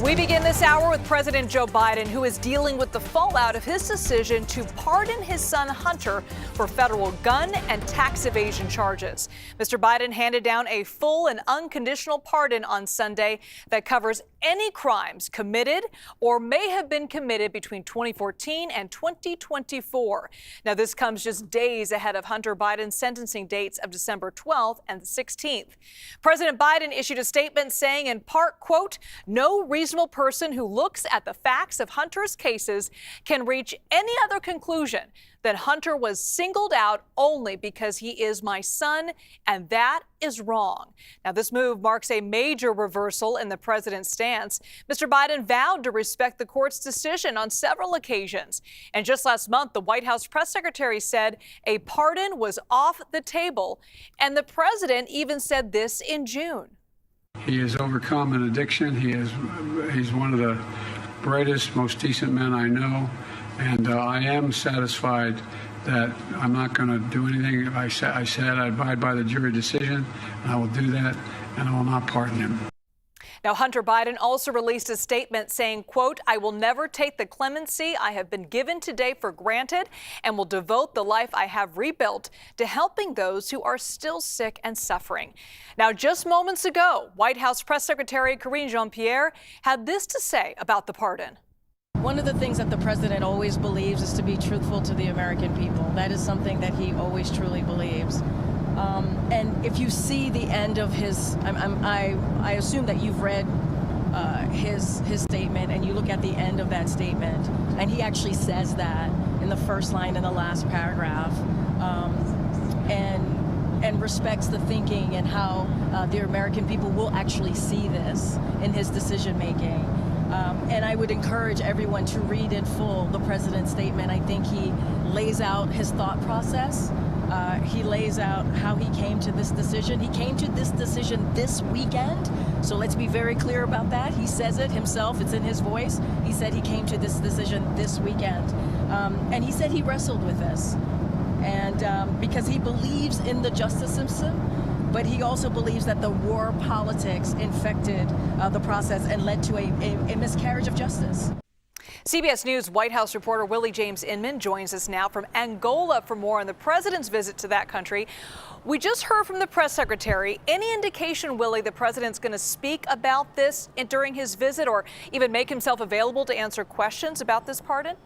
We begin this hour with President Joe Biden, who is dealing with the fallout of his decision to pardon his son Hunter for federal gun and tax evasion charges. Mr. Biden handed down a full and unconditional pardon on Sunday that covers any crimes committed or may have been committed between 2014 and 2024. Now, this comes just days ahead of Hunter Biden's sentencing dates of December 12th and 16th. President Biden issued a statement saying, in part, quote, "No reasonable person who looks at the facts of Hunter's cases can reach any other conclusion that Hunter was singled out only because he is my son, and that is wrong." Now, this move marks a major reversal in the president's stance. Mr. Biden vowed to respect the court's decision on several occasions. And just last month, the White House press secretary said a pardon was off the table. And the president even said this in June. He has overcome an addiction. He's one of the brightest, most decent men I know. And I am satisfied that I'm not going to do anything. I said I abide by the jury decision, and I will do that, and I will not pardon him. Now, Hunter Biden also released a statement saying, quote, "I will never take the clemency I have been given today for granted and will devote the life I have rebuilt to helping those who are still sick and suffering." Now, just moments ago, White House Press Secretary Karine Jean-Pierre had this to say about the pardon. One of the things that the president always believes is to be truthful to the American people. That is something that he always truly believes. And if you see the end of his, I assume that you've read his statement, and you look at the end of that statement, and he actually says that in the first line in the last paragraph, and respects the thinking and how the American people will actually see this in his decision making. And I would encourage everyone to read in full the president's statement. I think he lays out his thought process. He lays out how he came to this decision. He came to this decision this weekend. So let's be very clear about that. He says it himself. It's in his voice. He said he came to this decision this weekend. And he said he wrestled with this. And because he believes in the justice system, but he also believes that the war politics infected the process and led to a miscarriage of justice. CBS News White House reporter Willie James Inman joins us now from Angola for more on the president's visit to that country. We just heard from the press secretary. Any indication, Willie, the president's going to speak about this during his visit or even make himself available to answer questions about this pardon?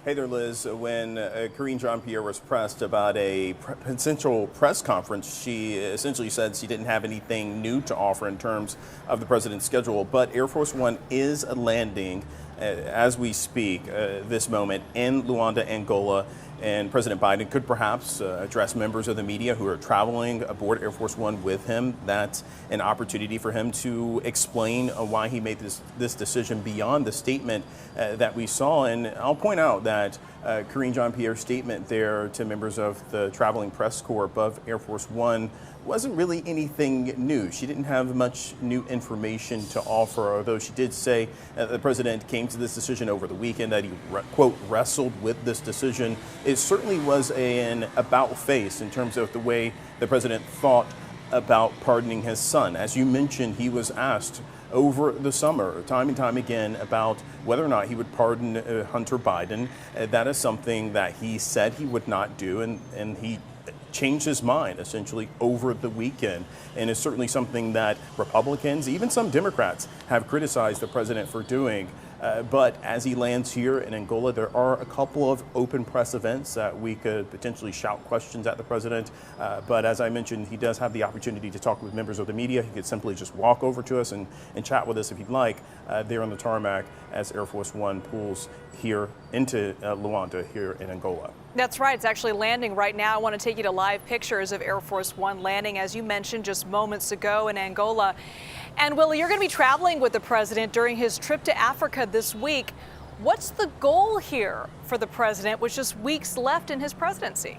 Hey there, Liz. When Karine Jean-Pierre was pressed about a potential press conference, she essentially said she didn't have anything new to offer in terms of the president's schedule. But Air Force One is landing as we speak this moment in Luanda, Angola. And President Biden could perhaps address members of the media who are traveling aboard Air Force One with him. That's an opportunity for him to explain why he made this decision beyond the statement that we saw. And I'll point out that Karine Jean-Pierre's statement there to members of the traveling press corps of Air Force One wasn't really anything new. She didn't have much new information to offer, although she did say the president came to this decision over the weekend, that he, quote, wrestled with this decision. It certainly was an about face in terms of the way the president thought about pardoning his son. As you mentioned, he was asked over the summer, time and time again, about whether or not he would pardon Hunter Biden. That is something that he said he would not do, and he changed his mind essentially over the weekend, and it's certainly something that Republicans, even some Democrats, have criticized the president for doing. But as he lands here in Angola, there are a couple of open press events that we could potentially shout questions at the president. But as I mentioned, he does have the opportunity to talk with members of the media. He could simply just walk over to us and chat with us if he'd like there on the tarmac as Air Force One pulls here into Luanda here in Angola. That's right. It's actually landing right now. I want to take you to live pictures of Air Force One landing, as you mentioned just moments ago, in Angola. And Willie, you're going to be traveling with the president during his trip to Africa this week. What's the goal here for the president with just weeks left in his presidency?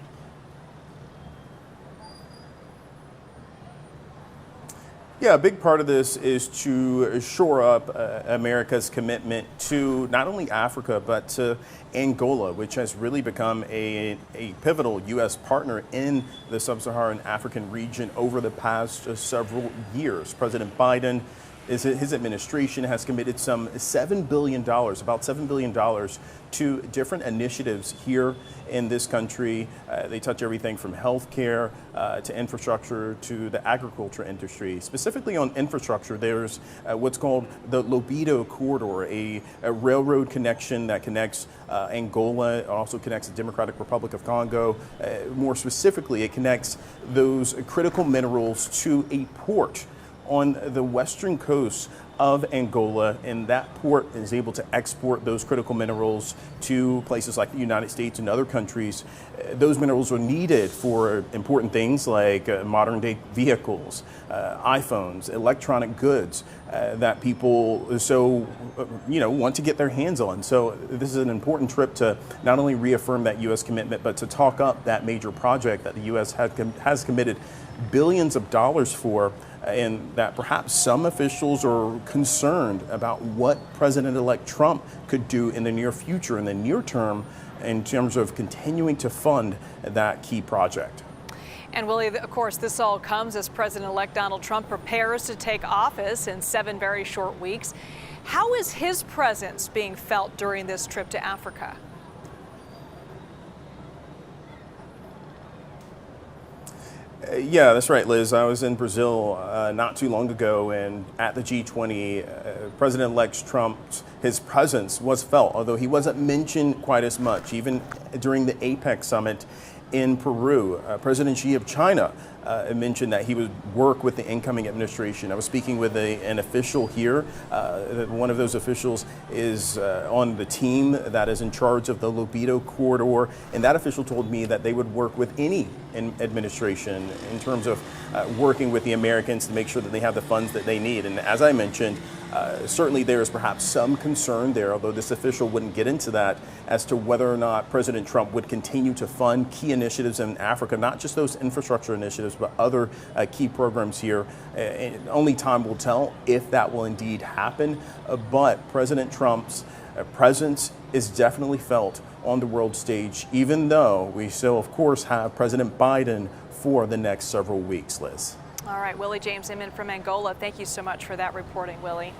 Yeah, a big part of this is to shore up America's commitment to not only Africa, but to Angola, which has really become a pivotal U.S. partner in the sub-Saharan African region over the past several years. President Biden, his administration has committed some $7 billion, about $7 billion to different initiatives here in this country. They touch everything from healthcare to infrastructure to the agriculture industry. Specifically on infrastructure, there's what's called the Lobito Corridor, a railroad connection that connects Angola, also connects the Democratic Republic of Congo. More specifically, it connects those critical minerals to a port on the western coast of Angola, and that port is able to export those critical minerals to places like the United States and other countries. Those minerals are needed for important things like modern day vehicles, iPhones, electronic goods that people want to get their hands on. So this is an important trip to not only reaffirm that U.S. commitment, but to talk up that major project that the U.S. has committed billions of dollars for, and that perhaps some officials are concerned about what President-elect Trump could do in the near future, in the near term, in terms of continuing to fund that key project. And Willie, of course, this all comes as President-elect Donald Trump prepares to take office in 7 very short weeks. How is his presence being felt during this trip to Africa? Yeah, that's right, Liz. I was in Brazil not too long ago, and at the G20, President-elect Trump's his presence was felt, although he wasn't mentioned quite as much. Even during the APEC summit in Peru, President Xi of China mentioned that he would work with the incoming administration. I was speaking with an official here. One of those officials is on the team that is in charge of the Lobito Corridor, and that official told me that they would work with any administration in terms of working with the Americans to make sure that they have the funds that they need. And as I mentioned, certainly there is perhaps some concern there, although this official wouldn't get into that, as to whether or not President Trump would continue to fund key initiatives in Africa, not just those infrastructure initiatives, but other key programs here. And only time will tell if that will indeed happen. But President Trump's presence is definitely felt on the world stage, even though we still, of course, have President Biden for the next several weeks, Liz. All right, Willie James Inman from Angola, thank you so much for that reporting, Willie.